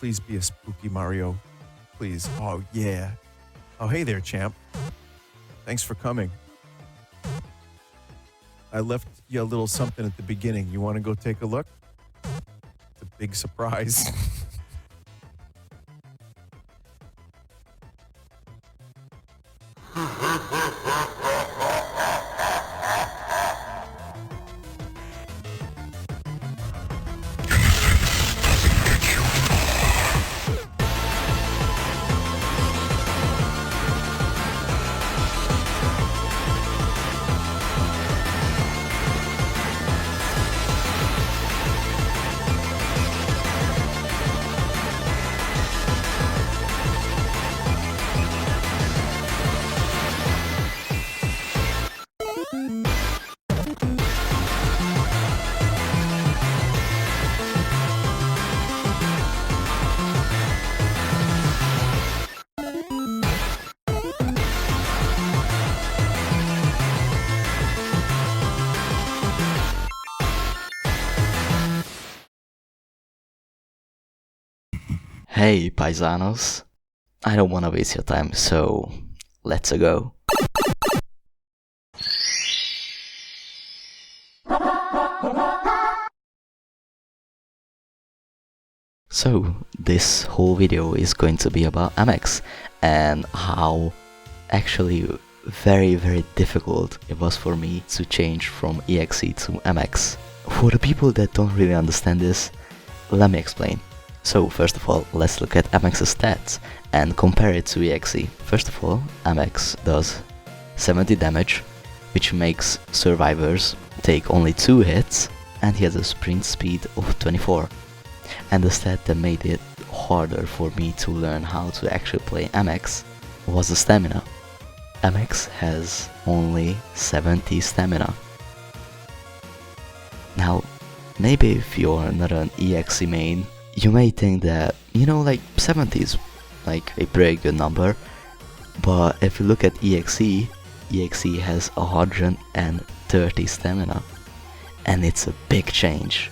please be a spooky Mario. Please. Oh, yeah. Oh, hey there, champ. Thanks for coming. I left you a little something at the beginning. You want to go take a look? It's a big surprise. Hey, paisanos. I don't wanna waste your time, so let's go. So, this whole video is going to be about MX and how actually very difficult it was for me to change from EXE to MX. For the people that don't really understand this, let me explain. So first of all, let's look at MX's stats and compare it to EXE. First of all, MX does 70 damage, which makes survivors take only 2 hits, and he has a sprint speed of 24. And the stat that made it harder for me to learn how to actually play MX was the stamina. MX has only 70 stamina. Now, maybe if you're not an EXE main, you may think that, like 70 is like a pretty good number, but if you look at EXE has 130 stamina, and it's a big change.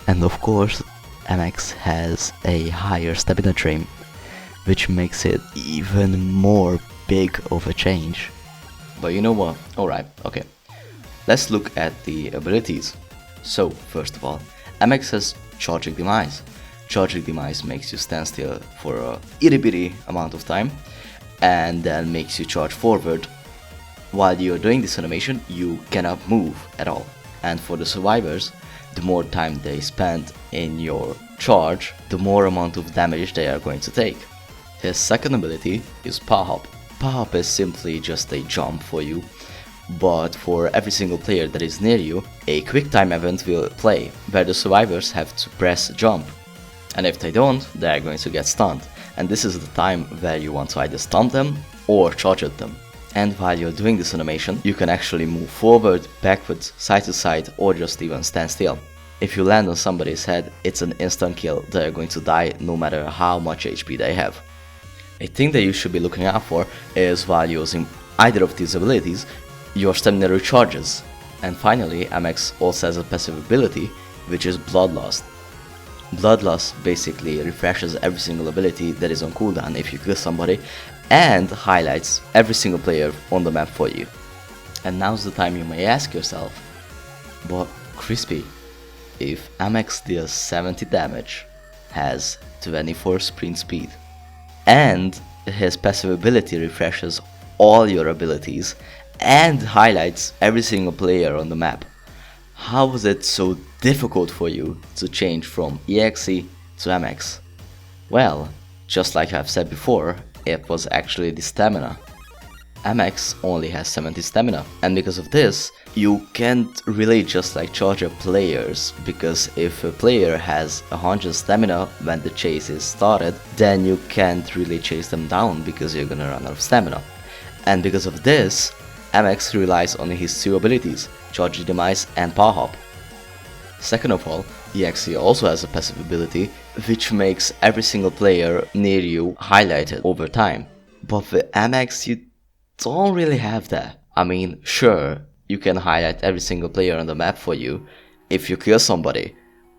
And of course, MX has a higher stamina trim, which makes it even more big of a change. But you know what? Alright, okay. Let's look at the abilities. So, first of all, MX has Charging Demise. Charging Demise makes you stand still for a itty bitty amount of time and then makes you charge forward. While you're doing this animation, you cannot move at all. And for the survivors, the more time they spend in your charge, the more amount of damage they are going to take. His second ability is Power Hop. Power Hop is simply just a jump for you, but for every single player that is near you, a quick time event will play, where the survivors have to press jump. And if they don't, they are going to get stunned, and this is the time where you want to either stun them or charge at them. And while you're doing this animation, you can actually move forward, backwards, side to side, or just even stand still. If you land on somebody's head, it's an instant kill. They are going to die no matter how much HP they have. A thing that you should be looking out for is while using either of these abilities, your stamina recharges. And finally, MX also has a passive ability, which is Bloodlust. Bloodlust basically refreshes every single ability that is on cooldown if you kill somebody, and highlights every single player on the map for you. And now's the time you may ask yourself, but Crispy, if MX deals 70 damage, has 24 sprint speed, and his passive ability refreshes all your abilities and highlights every single player on the map, how was it so difficult for you to change from EXE to MX? Well, just like I've said before, it was actually the stamina. MX only has 70 stamina, and because of this, you can't really just like charge up players, because if a player has 100 stamina when the chase is started, then you can't really chase them down because you're gonna run out of stamina. And because of this, MX relies on his 2 abilities, Charging Demise and Power Hop. Second of all, EXE also has a passive ability, which makes every single player near you highlighted over time. But with MX you don't really have that. I mean, sure, you can highlight every single player on the map for you if you kill somebody,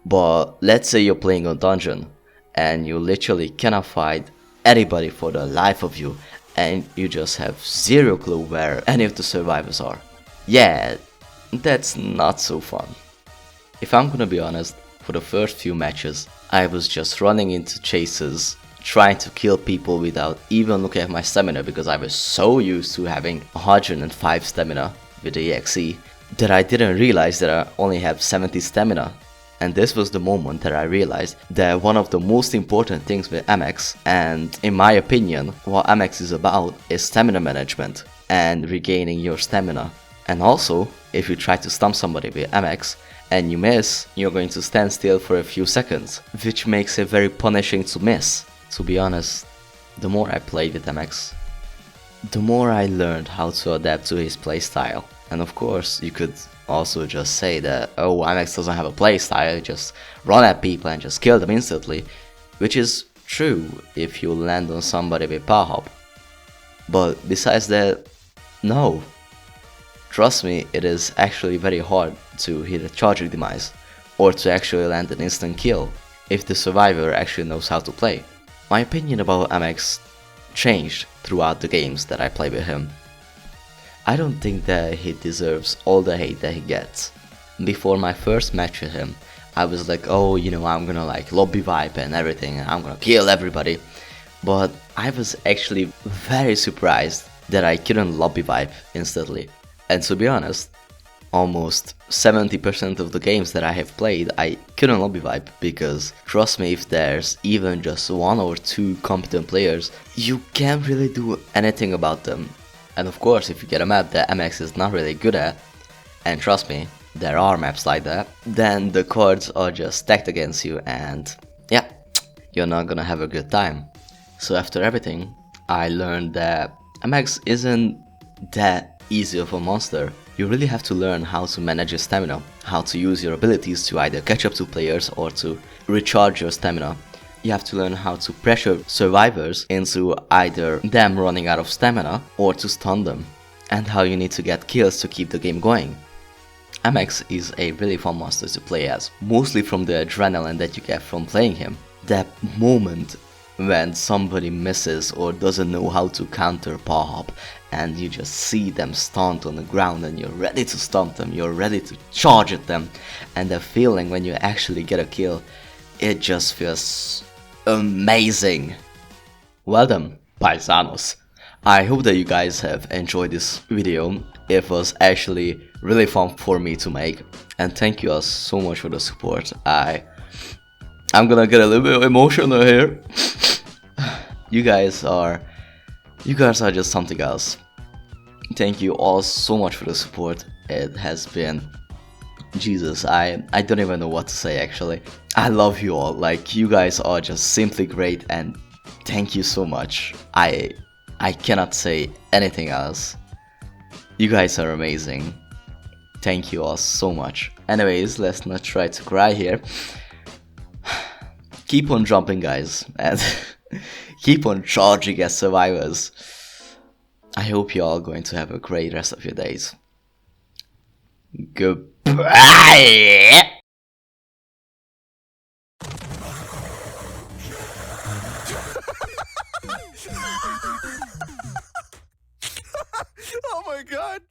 but let's say you're playing a dungeon and you literally cannot fight anybody for the life of you, and you just have zero clue where any of the survivors are. Yeah, that's not so fun. If I'm gonna be honest, for the first few matches, I was just running into chases, trying to kill people without even looking at my stamina, because I was so used to having 105 stamina with the EXE that I didn't realize that I only have 70 stamina. And this was the moment that I realized that one of the most important things with MX, and in my opinion, what MX is about, is stamina management and regaining your stamina. And also, if you try to stomp somebody with MX and you miss, you're going to stand still for a few seconds, which makes it very punishing to miss. To be honest, the more I played with MX, the more I learned how to adapt to his playstyle. And of course, you could also just say that, oh, MX doesn't have a playstyle, just run at people and just kill them instantly, which is true if you land on somebody with power hop. But besides that, no. Trust me, it is actually very hard to hit a charging demise, or to actually land an instant kill, if the survivor actually knows how to play. My opinion about MX changed throughout the games that I play with him. I don't think that he deserves all the hate that he gets. Before my first match with him, I was like, oh, you know, I'm gonna like lobby vibe and everything, and I'm gonna kill everybody. But I was actually very surprised that I couldn't lobby vibe instantly. And to be honest, almost 70% of the games that I have played, I couldn't lobby vibe, because trust me, if there's even just 1 or 2 competent players, you can't really do anything about them. And of course, if you get a map that MX is not really good at, and trust me, there are maps like that, then the cards are just stacked against you, and yeah, you're not gonna have a good time. So after everything, I learned that MX isn't that easy of a monster. You really have to learn how to manage your stamina, how to use your abilities to either catch up to players or to recharge your stamina. You have to learn how to pressure survivors into either them running out of stamina or to stun them, and how you need to get kills to keep the game going. MX is a really fun monster to play as, mostly from the adrenaline that you get from playing him. That moment when somebody misses or doesn't know how to counter power hop, and you just see them stunned on the ground and you're ready to stomp them, you're ready to charge at them, and the feeling when you actually get a kill, it just feels amazing. Well done, paisanos. I hope that you guys have enjoyed this video. It was actually really fun for me to make, and thank you all so much for the support. I'm gonna get a little bit emotional here. You guys are just something else. Thank you all so much for the support. It has been, Jesus, I don't even know what to say actually. I love you all, like, you guys are just simply great, and thank you so much. I cannot say anything else. You guys are amazing. Thank you all so much. Anyways, let's not try to cry here. Keep on jumping, guys, and keep on charging as survivors. I hope you're all going to have a great rest of your days. Goodbye! Oh my god!